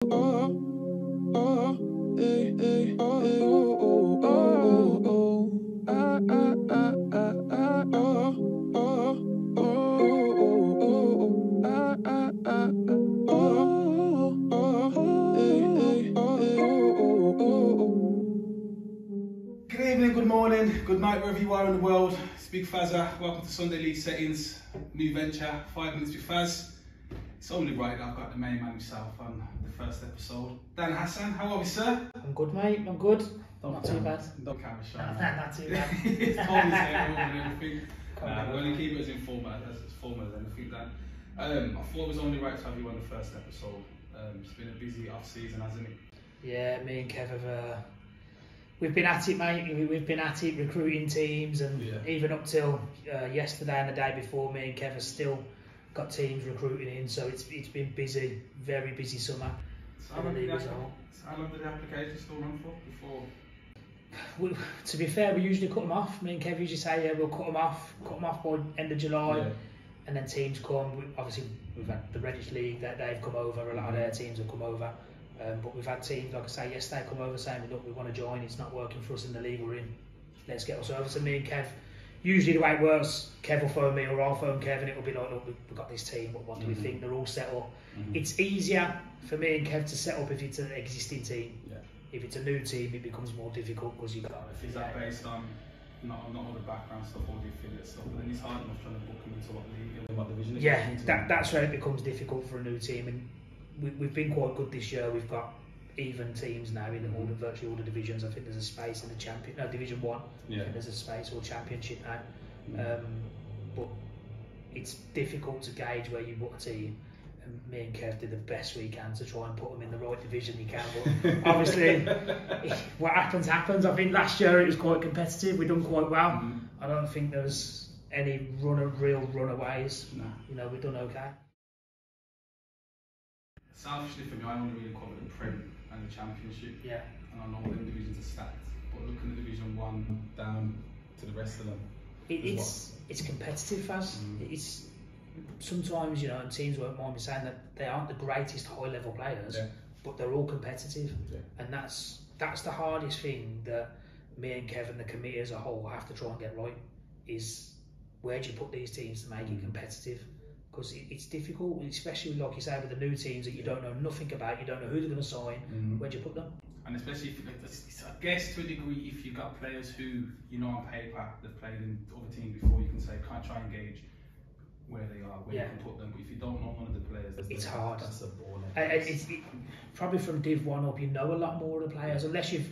Good evening, good morning, good night, wherever you are in the world. It's Big Fazza. Welcome to Sunday League Settings, new venture, 5 minutes with Faz. It's only right that I've got the main man himself on the first episode. Dan Hasson, how are we, sir? I'm good, mate. I'm good. Not too bad. Don't camera shy. Not too bad. It's told his hair and everything. We're going to keep it as informal as anything, Dan. I thought it was only right to have you on the first episode. It's been a busy off-season, hasn't it? Yeah, me and Kev have... we've been at it, mate. We've been at it recruiting teams, and even up till yesterday and the day before, me and Kev have still got teams recruiting in. So it's been busy, very busy summer. So how long did the application still run for before? To be fair, we usually cut them off. Me and Kev usually say, yeah, we'll cut them off by end of July, and then teams come. Obviously, we've had the Redditch League that they've come over. A lot of their teams have come over. But we've had teams, like I say, yesterday come over saying, look, we want to join, it's not working for us in the league we're in, let's get us over. So me and Kev, usually the way it works, Kev will phone me or I'll phone Kev and it will be like, look, we've got this team, what do we think? They're all set up. It's easier for me and Kev to set up if it's an existing team. If it's a new team, it becomes more difficult because you've got to... Is that based on not all the background stuff, all the affiliate stuff, but then it's hard enough trying to book them into what league and what division? Yeah, that's where it becomes difficult for a new team. And we've been quite good this year. We've got even teams now in virtually all the divisions. I think there's a space in the Division 1. I think there's a space, or Championship now. But it's difficult to gauge where you book a team. And me and Kev did the best we can to try and put them in the right division you can. But obviously, what happens. I think last year it was quite competitive. We've done quite well. I don't think there was any real runaways. No. You know, we've done okay. Selfishly for me, I only really cover the Prem and the Championship. Yeah. And I know them divisions are stacked. But looking at Division 1 down to the rest of them, it's competitive, Faz. It's sometimes, you know, and teams won't mind me saying that they aren't the greatest high level players, but they're all competitive. And that's the hardest thing that me and Kevin, the committee as a whole, have to try and get right, is where do you put these teams to make it competitive? Because it's difficult, especially like you say with the new teams that you don't know nothing about, you don't know who they're going to sign. Where do you put them? And especially if I guess to a degree, if you've got players who you know on paper they've played in other teams before, you can say can't try and gauge where they are, where you can put them. But if you don't know one of the players, it's hard. That's a ball. It's probably from Div 1 up, you know a lot more of the players, unless you've.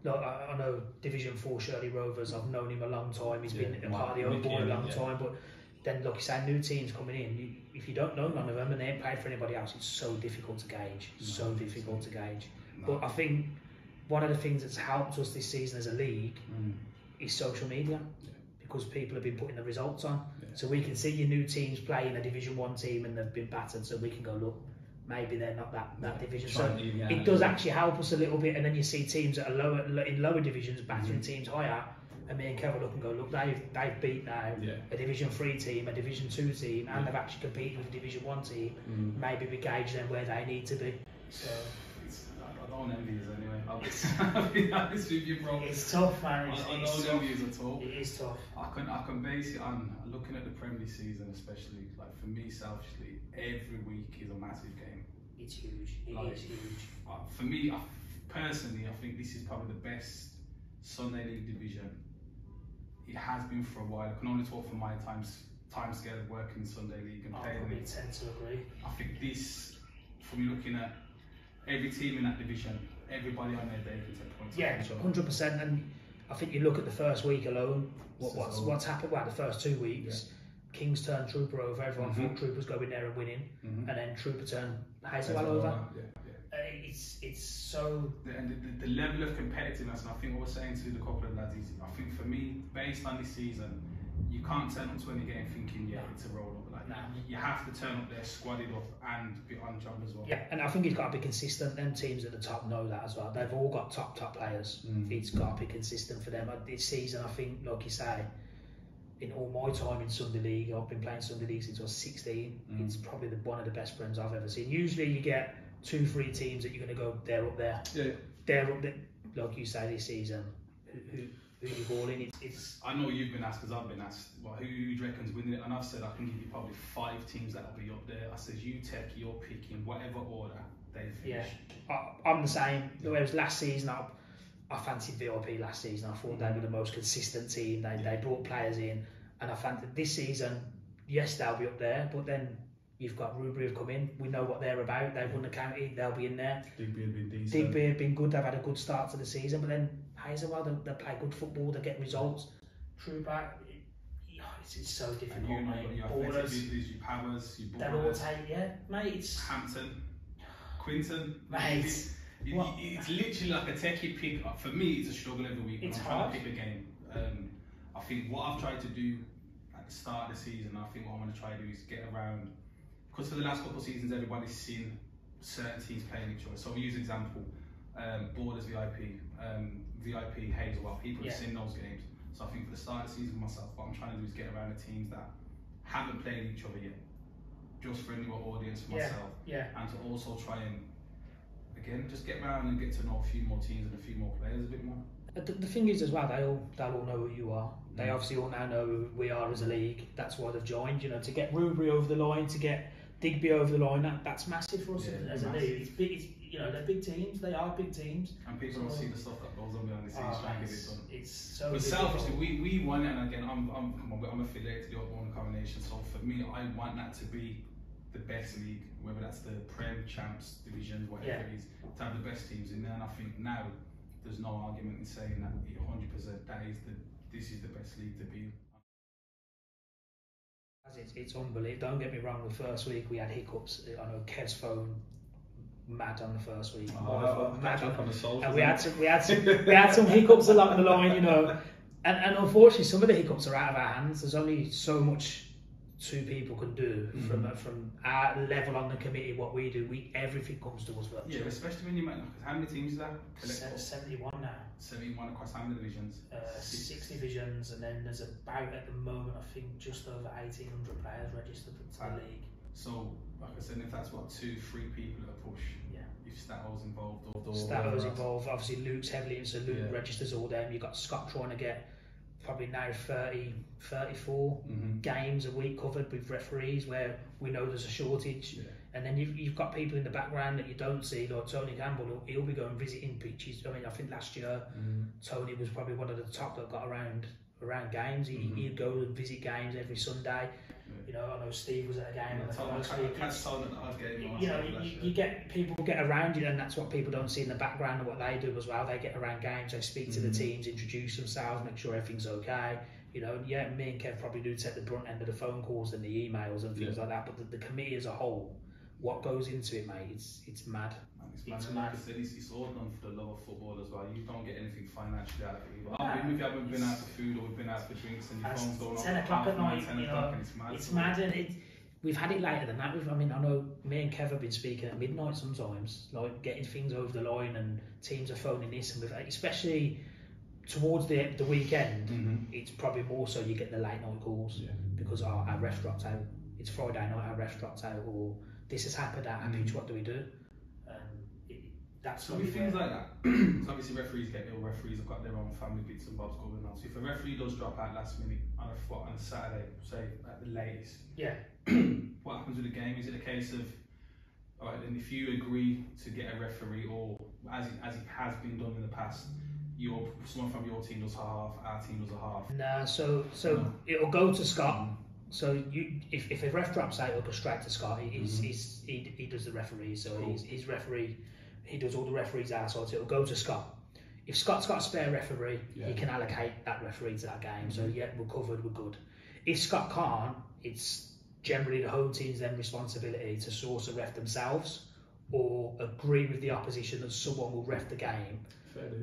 Like, I know Division 4 Shirley Rovers. I've known him a long time. He's been a part of the old board a long time, but. Then, like you say, new teams coming in, if you don't know none of them and they ain't paid for anybody else, it's so difficult to gauge. But I think one of the things that's helped us this season as a league is social media, because people have been putting the results on. So we can see your new teams playing a Division 1 team and they've been battered, so we can go, look, maybe they're not that division. So it does actually help us a little bit, and then you see teams that are in lower divisions battering teams higher. And me and Kevin look and go, look, they've beat now a Division 3 team, a Division 2 team, and they've actually competed with a Division 1 team. Maybe we gauge them where they need to be. So I don't envy you anyway. I'll be honest with you, bro. It's tough, man. I don't envy you at all. It is tough. I can base it on looking at the Premier League season, especially. Like for me, selfishly, every week is a massive game. It's huge. It is huge. For me, personally, I think this is probably the best Sunday League division. It has been for a while. I can only talk from my time scale of working in Sunday League and playing it. I tend to agree. I think this, from looking at every team in that division, everybody on their day can take points. Yeah, 100%. And I think you look at the first week alone. What's happened? Well, the first 2 weeks, Kings turned Trooper over. Everyone thought Troopers going there and winning, and then Trooper turned Hazelwell over. It's so... And the level of competitiveness, and I think what we're saying to the couple of lads is, I think for me, based on this season, you can't turn up to any game thinking, it's a roll up. Like, you have to turn up there, squadded up, and be on job as well. Yeah, and I think it's got to be consistent. Them teams at the top know that as well. They've all got top players. It's got to be consistent for them. This season, I think, like you say, in all my time in Sunday League, I've been playing Sunday League since I was 16. It's probably one of the best friends I've ever seen. Usually you get 2-3 teams that you're going to go, they're up there. Yeah. They're up there, like you say this season. Who you calling? It's. I know you've been asked, because I've been asked, well, who do you reckon's winning it? And I've said I can give you probably 5 teams that'll be up there. I said you take, you're picking whatever order they finish. Yeah, I'm the same. Whereas last season, I fancied VIP last season. I thought they were the most consistent team. They brought players in, and I fancied this season. Yes, they'll be up there, but then you've got Rubery have come in. We know what they're about. They've won the county. They'll be in there. Digby have been decent. Digby have been good. They've had a good start to the season, but then Hazelwell, they play good football. They get results. Trooper, it's so difficult. And you know, your Borders, your Powers, your Borders. They'll all take, mate. It's Hampton, Quinton, mate. It's literally like a techie pick. For me, it's a struggle every week. It's I'm hard. trying to pick a game. I think what I've tried to do at the start of the season, I think what I'm going to try to do is get around, because for the last couple of seasons, everybody's seen certain teams playing each other. So we use example, Borders VIP, VIP Hazelwell. People have seen those games. So I think for the start of the season myself, what I'm trying to do is get around the teams that haven't played each other yet, just for a newer audience for myself, and to also try and again just get around and get to know a few more teams and a few more players a bit more. The thing is as well, they'll all know who you are. They obviously all now know who we are as a league. That's why they've joined. You know, to get Rubery over the line, to get Digby over the line, that's massive for us as a league. It's big. You know, they're big teams. They are big teams. And people don't see the stuff that goes on behind the scenes trying to get it done. It's so. But selfishly, we want, and again, I'm affiliated to the Oklahoma Combination, so for me, I want that to be the best league, whether that's the Prem, Champs, Divisions, whatever it is, to have the best teams in there. And I think now there's no argument in saying that 100% this is the best league to be in. It's unbelievable. Don't get me wrong. The first week we had hiccups. I know Kev's phone mad on the first week. Mad on the soul. And we had some hiccups along the line, you know. And unfortunately, some of the hiccups are out of our hands. There's only so much 2 people can do from our level on the committee. What we do, everything comes to us virtually. Yeah, especially when you make, how many teams is that? 71 now. 71 across how many divisions? 6 divisions, and then there's about at the moment I think just over 1,800 players registered to the league. So, like I said, if that's what 2-3 people at a push. If Stato's involved, Stato's involved. Obviously, Luke's heavily into Luke registers all them. You've got Scott trying to get probably now 34 games a week covered with referees, where we know there's a shortage. And then you've got people in the background that you don't see, like Tony Campbell. He'll be going visiting pitches. I mean, I think last year Tony was probably one of the top that got around games. He'd go and visit games every Sunday. You know, I know Steve was at a game on the first week. You know, you get people get around you, and that's what people don't see in the background of what they do as well. They get around games, they speak to the teams, introduce themselves, make sure everything's okay. You know, me and Kev probably do take the brunt end of the phone calls and the emails and things like that. But the committee as a whole, what goes into it, mate, it's mad. It's mad. It's all done for the love of football as well. You don't get anything financially out of it either. If you haven't been out for food or we've been out for drinks and your phone's going off 10 o'clock at night, 10 o'clock, and it's mad. It's mad, and we've had it later than that. I mean, I know me and Kev have been speaking at midnight sometimes, like getting things over the line, and teams are phoning this, and especially towards the weekend, it's probably more so you get the late night calls because our ref dropped out. It's Friday night, our ref dropped out, or this has happened at our pitch. What do we do? That's so with things like that. So obviously referees get ill. Referees have got their own family bits and bobs going on. So if a referee does drop out last minute on a Saturday, say at the latest, what happens with the game? Is it a case of, all right, then if you agree to get a referee, or as it has been done in the past, someone from your team does half, our team does a half? Nah, so it'll go to Scott. So if a ref drops out, it'll go straight to Scott. He does the referee, so he's referee. He does all the referees outside, so it'll go to Scott. If Scott's got a spare referee, he can allocate that referee to that game. So we're covered, we're good. If Scott can't, it's generally the home team's then responsibility to source a ref themselves, or agree with the opposition that someone will ref the game.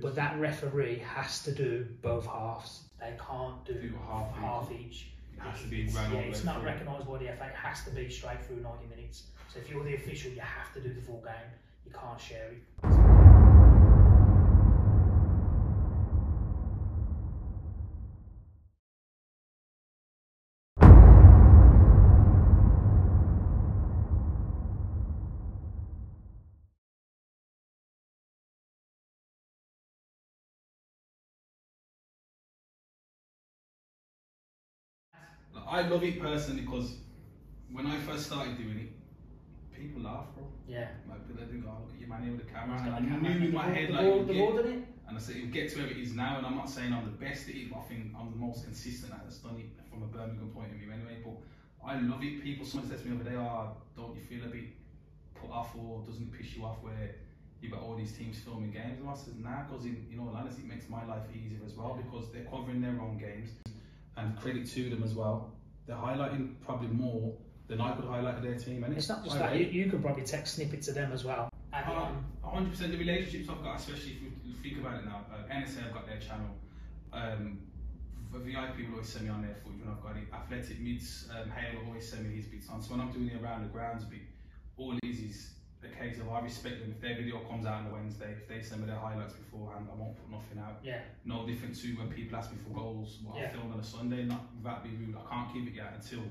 But that referee has to do both halves. They can't do half each. It has to be it's not recognised by the FA. It has to be straight through 90 minutes. So if you're the official, you have to do the full game. You can't share it. Like, I love it personally because when I first started doing it, people laugh, bro. Yeah. Like, they think, oh, look at your man here with the camera. And I knew in my head, like, and I said, it would get to where it is now. And I'm not saying I'm the best at it, but I think I'm the most consistent that's done it from a Birmingham point of view anyway. But I love it. Someone said to me the other day, oh, don't you feel a bit put off, or doesn't it piss you off where you've got all these teams filming games? And I said, nah, because in all honesty, it makes my life easier as well, because they're covering their own games. And credit to them as well, they're highlighting probably more than I could highlight their team. And it's not just that, you could probably text snippets to them as well. 100%. The relationships I've got, especially if you think about it now, NSA have got their channel. For VIP will always send me on their foot when I've got it. Athletic Mids, Hale will always send me his bits on. So when I'm doing the around the grounds bit, all it is a case of I respect them. If their video comes out on a Wednesday, if they send me their highlights beforehand, I won't put nothing out. Yeah. No different to when people ask me for goals, what I filmed on a Sunday, not without being rude, I can't keep it yet until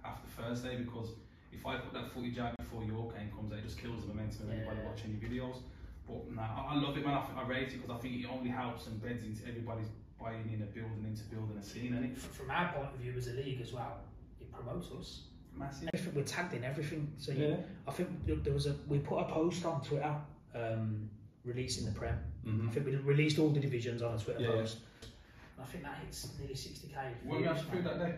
after Thursday, because if I put that footage out before your game comes out, it just kills the momentum of everybody watching your videos. But nah, I love it, man. I rate it because I think it only helps and beds into everybody's buying in a building, into building a scene. And from our point of view as a league as well, it promotes us. Massive. We're tagged in everything. So I think there was we put a post on Twitter releasing the Prem. I think we released all the divisions on a Twitter post. I think that hits nearly 60k. When we actually through that day?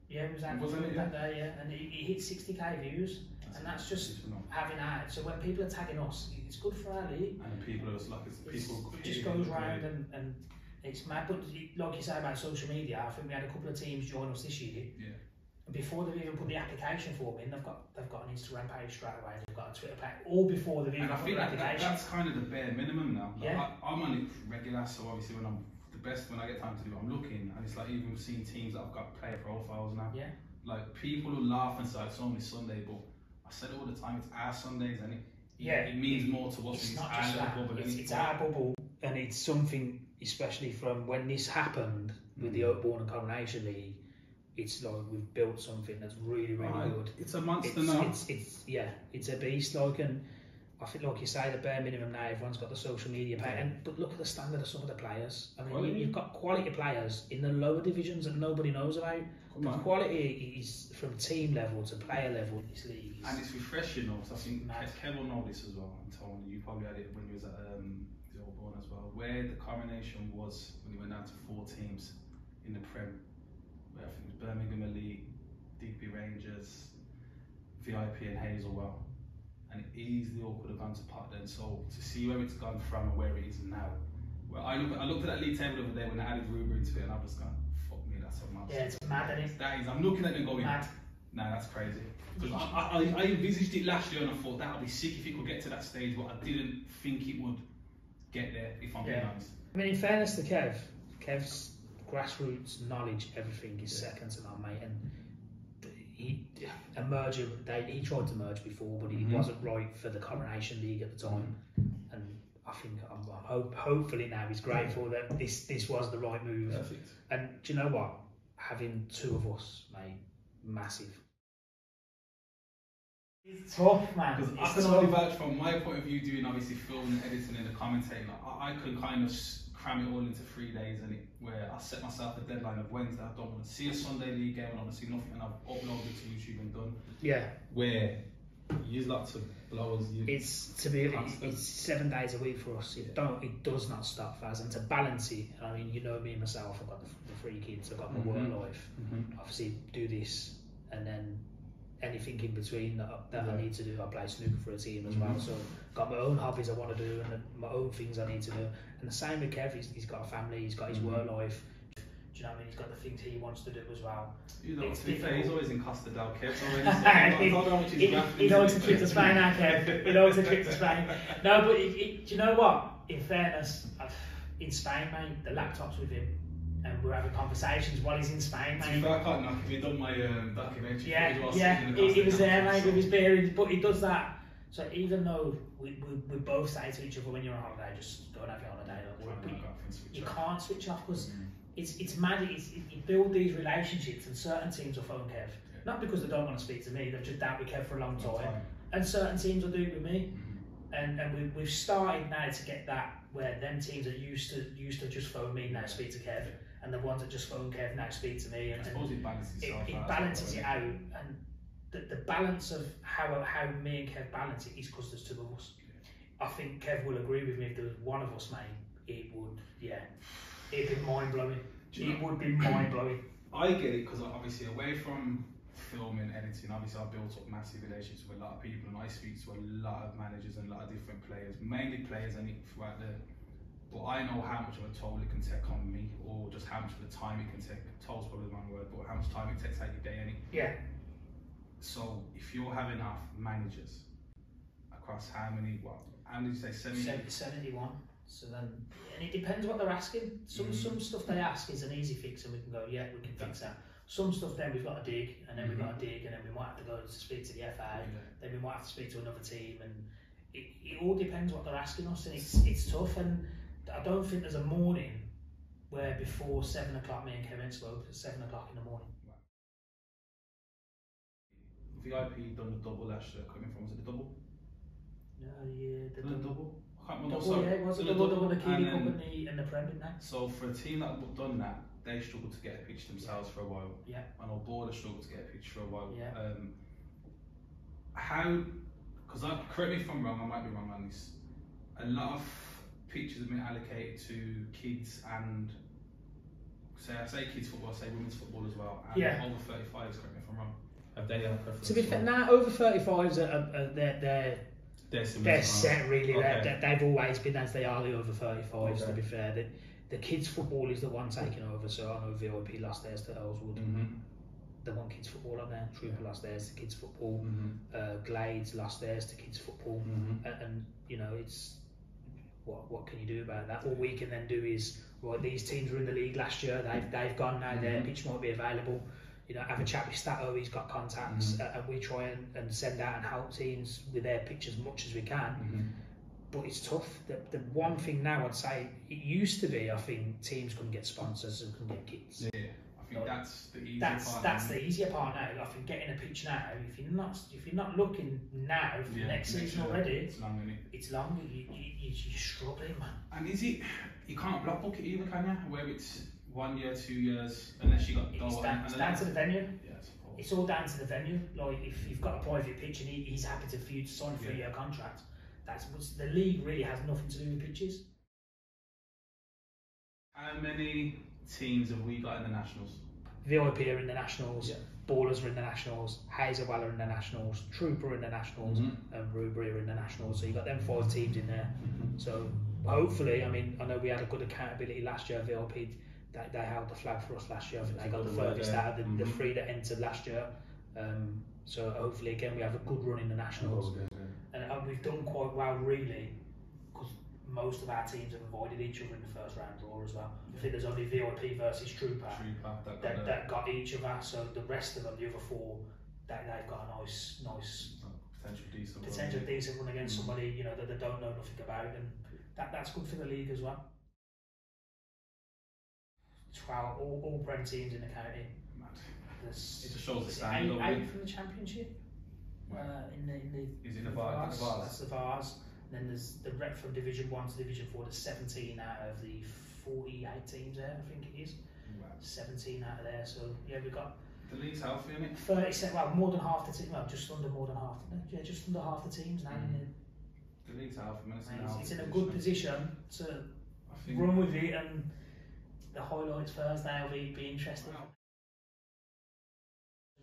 Yeah, it was out that day, yeah, and it hit 60k views. And that's just having that. So when people are tagging us, it's good for our league. And people are just like, it just goes round and it's mad. But like you say about social media, I think we had a couple of teams join us this year. Yeah. And before they've even put the application form in, they've got an Instagram page straight away. They've got a Twitter page, all before they've even put the application. That's kind of the bare minimum now. Like, yeah. I'm on it regular, so obviously when I get time to do it, I'm looking, and it's like even seeing teams that I've got player profiles now. Yeah. Like people will laugh and say it's only Sunday, but I said it all the time, it's our Sundays, and it means more to us. It's not just that. It's our bubble, and it's something, especially from when this happened with the Oakbourne and Coronation League. It's like we've built something that's really, really good. It's a monster now. It's a beast. Like, and I think, like you say, the bare minimum now, everyone's got the social media page. But look at the standard of some of the players. I mean, you've got quality players in the lower divisions that nobody knows about. The quality is from team level to player level in this league. And it's refreshing, though. So I think Kev will know this as well. And Tony, you probably had it when you was at the Oakbourne as well, where the Coronation was when he went down to 4 teams in the Prem. I think it was Birmingham Elite, DP Rangers, VIP and Hazelwell, and it easily all could have gone to pot then. So to see where it's gone from and where it is now, well, I looked at that league table the other day when I added Ruber into it, and I've just gone, fuck me, that's something else. Yeah, it's mad, isn't it? I'm looking at it going, mad. Nah, that's crazy. Because I envisaged it last year and I thought that would be sick if it could get to that stage, but I didn't think it would get there, if I'm being honest. I mean, in fairness to Kev's grassroots knowledge, everything is second to none, mate. And he tried to merge before, but he wasn't right for the Coronation League at the time. And I think hopefully now he's grateful that this was the right move. Perfect. And do you know what? Having 2 of us, mate, massive. It's tough, man. Because I can only vouch from my point of view, doing obviously filming, editing, and the commentating. I can kind of cram it all into 3 days, and where I set myself a deadline of Wednesday. I don't want to see a Sunday league game, I don't want to see nothing, and I've uploaded it to YouTube and done. Yeah. Where you use lots of blowers. It's 7 days a week for us. It does not stop, Faz. And to balance it, I mean, you know me myself. I've got the 3 kids. I've got my work life. Obviously, do this, and then anything in between that I need to do. I play snooker for a team as well, so got my own hobbies I want to do and my own things I need to do. And the same with Kev, he's got a family, he's got his work life. Do you know what I mean? He's got the things he wants to do as well. You know, to be fair, he's always in Costa del Kev. He knows the trip to Spain now, Kev. He knows the trip to Spain. No, but do you know what? In fairness, in Spain, mate, the laptop's with him. And we're having conversations while he's in Spain, mate. I can't knock him. He done my documentary. He was there, mate, with his beard. But he does that. So even though we both say to each other, when you're on holiday, just go and have your holiday. You can't switch off because it's mad. You build these relationships, and certain teams will phone Kev. Not because they don't want to speak to me, they've just dealt with Kev for a long time. And certain teams will do it with me. And we've started now to get that where them teams are used to just phone me now, speak to Kev. and the ones that just phone Kev now speak to me. And I suppose it balances itself out. It balances it out, and the balance of how me and Kev balance it is because there's two of us. I think Kev will agree with me. If there was one of us, mate, it would, it'd be mind blowing. It would be mind blowing. I get it because obviously away from filming, editing, obviously I've built up massive relationships with a lot of people, and I speak to a lot of managers and a lot of different players, mainly players and throughout the. But I know how much of a toll it can take on me, or just how much of the time it can take. Toll's probably the wrong word, but how much time it takes out your day, Yeah. So if you're having enough managers across how many? How did you say 70? 71. So then, and it depends what they're asking. Some stuff they ask is an easy fix, and we can go, yeah, we can fix that. Some stuff then we've got to dig, and then we've got to dig, and then we might have to go to speak to the FA, then we might have to speak to another team, and it all depends what they're asking us, and it's tough. And I don't think there's a morning where before 7 o'clock me and Kevin spoke at 7 o'clock in the morning. VIP done the double last year. Coming from, was it the double? The double. I can't remember. Double, it was the double, the Kiwi Cup and the Premier League. So for a team that have done that, they struggled to get a pitch themselves for a while. Yeah. And our board struggled to get a pitch for a while. Yeah. Because correct me if I'm wrong, I might be wrong on this. A lot of pitches have been allocated to kids and I say kids football, I say women's football as well. And over 35s, correct me if I'm wrong. Have they had a preference? To be fair, now over 35s they're set really. Okay. They've always been as they are the over 35s. Okay. To be fair, the kids football is the one taking over. So I know VIP lost theirs to Earlswood. The one kids football on there. Trooper lost theirs to kids football. Glades lost theirs to kids football. And you know, it's what can you do about that? All we can then do is, right, these teams were in the league last year. They've gone now. Their pitch might be available. You know, have a chat with Stato, he's got contacts, and we try and send out and help teams with their pitch as much as we can. But it's tough. The one thing now I'd say, it used to be, I think, teams couldn't get sponsors and couldn't get kits. Yeah, I think that's the easier part. That's the easier part now. I think getting a pitch now, if you're not looking now for the next season already, it's long, isn't it? It's long. You're struggling, man. And is it? You can't block book it either, can you? Where it's 1 year, 2 years, unless you got it's down to the venue. Yeah, I suppose. It's all down to the venue. Like if you've got a private pitch and he's happy for you to sign a 3-year contract, the league really has nothing to do with pitches. How many teams have we got in the Nationals? VIP are in the Nationals, Ballers are in the Nationals, Hazelwell are in the Nationals, Trooper are in the Nationals, and Rubery are in the Nationals. So you've got them 5 teams in there. So hopefully, I mean, I know we had a good accountability last year. VIP, they held the flag for us last year. I think they got the furthest out of the 3 that entered last year. So hopefully, again, we have a good run in the Nationals. And we've done quite well, really, because most of our teams have avoided each other in the first round draw as well. I think there's only VIP versus Trooper that got each other. So the rest of them, the other 4, they've got a nice potential decent run against somebody, you know, that they don't know nothing about, and that's good for the league as well. 12 all Prem teams in the county. It just shows the standard. 8 from the Championship. Is it the Vars? That's the Vars. And then there's the rep from Division 1 to Division 4. There's 17 out of the 48 teams there, I think it is. Wow. 17 out of there. So yeah, we've got. The league's healthy, isn't it? 37. Well, more than half the teams. Well, just under more than half. Yeah, just under half the teams now. The league's healthy, man. It's in a good position to run with it, and the highlights Thursday will be interesting.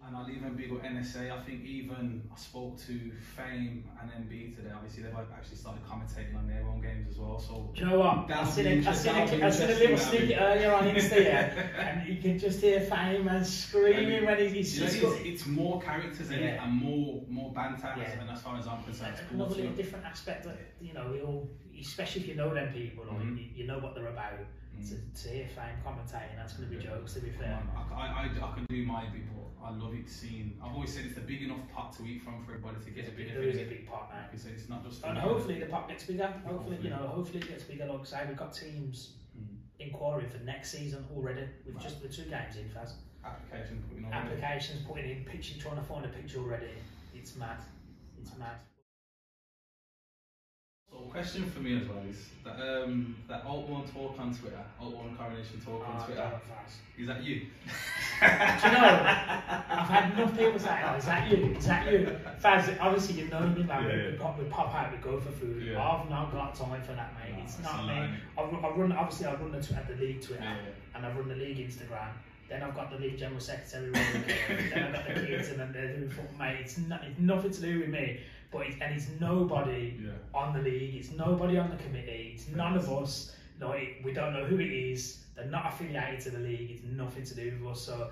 And I'll even big up NSA. I think even I spoke to Fame and NB today. Obviously, they've actually started commentating on their own games as well. So do you know what? I seen a little snippet earlier on Insta, and you can just hear Fame and screaming when he's. It's more characters in it and more banter. And as far as I'm concerned, it's another little different aspect that you know we all, especially if you know them people, or you know what they're about. To hear Fame commentating, that's going to be jokes. To be fair, I can do my bit, but I love it seeing. I've always said it's a big enough pot to eat from for everybody to get a bit. There is a big pot now. It's not just. And hopefully the pot gets bigger. Hopefully it gets bigger. Like I say, we've got teams inquiring for next season already. With just the 2 games in, Faz. Applications putting in, pitching, trying to find a pitch already. It's mad. It's mad. So question for me as well is that that Alt1 talk on Twitter, Alt1 Coronation talk on Twitter. Is that you? Do you know, I've had enough people say, oh, is that you? Is that you? Faz, obviously you know me, like, we pop out, we go for food. Yeah. I've not got time for that, mate. It's not me. I run the league Twitter, and I run the league Instagram. Then I've got the league general secretary role, then I've got the kids, and then they're doing football, mate. It's nothing to do with me. But it's nobody on the league, it's nobody on the committee, it's none of us. Like, we don't know who it is, they're not affiliated to the league, it's nothing to do with us. So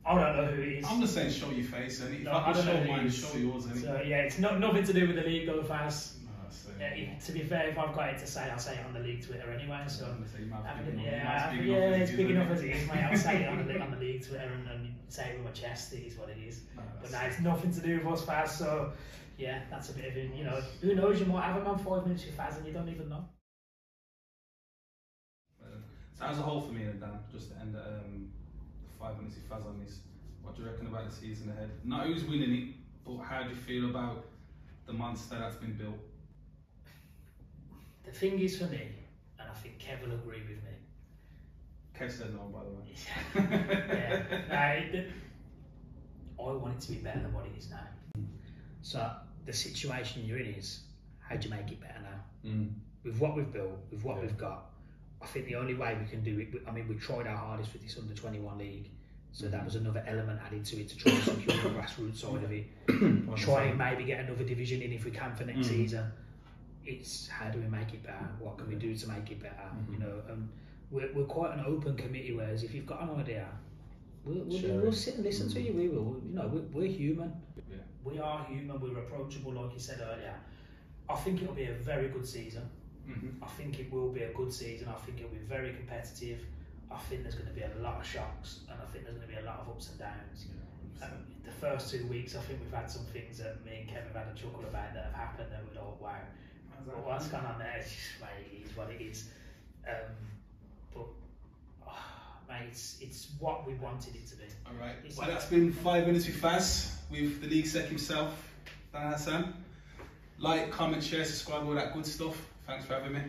I don't know who it is. I'm just saying, show your face, and if I can show mine, show yours. So yeah, it's nothing to do with the league though, Faz. To be fair, if I've got it to say, I'll say it on the league Twitter anyway. So it's big enough as it is, mate. I'll say it on the league Twitter and say it with my chest. It is what it is. But no, it's nothing to do with us, Faz. So yeah, that's a bit of a, you know, who knows? You might have him on 5 minutes with Faz and you don't even know. So as a whole for me, and Dan, just to end 5 minutes with Faz on this, what do you reckon about the season ahead? Not who's winning it, but how do you feel about the monster that's been built? The thing is for me, and I think Kev will agree with me. Kev said no, by the way. I want it to be better than what it is now. So the situation you're in is, how do you make it better now? With what we've built, with what we've got, I think the only way we can do it, I mean, we tried our hardest with this under-21 league, so that was another element added to it to try and secure the grassroots side of it. Try and maybe get another division in if we can for next season. It's how do we make it better? What can we do to make it better? You know, we're quite an open committee. Whereas if you've got an idea, we'll sit and listen to you. We will. You know, we're human. Yeah. We are human. We're approachable, like you said earlier. I think it'll be a very good season. I think it will be a good season. I think it'll be very competitive. I think there's going to be a lot of shocks, and I think there's going to be a lot of ups and downs. The first 2 weeks, I think we've had some things that me and Kevin have had a chuckle about that have happened, and we're like, wow. But what's gone on there? It's just, mate, it is what it is. Mate, it's what we wanted it to be. All right. Well, that's been 5 minutes with Faz, with the league sec himself, Dan Hasson. Like, comment, share, subscribe, all that good stuff. Thanks for having me.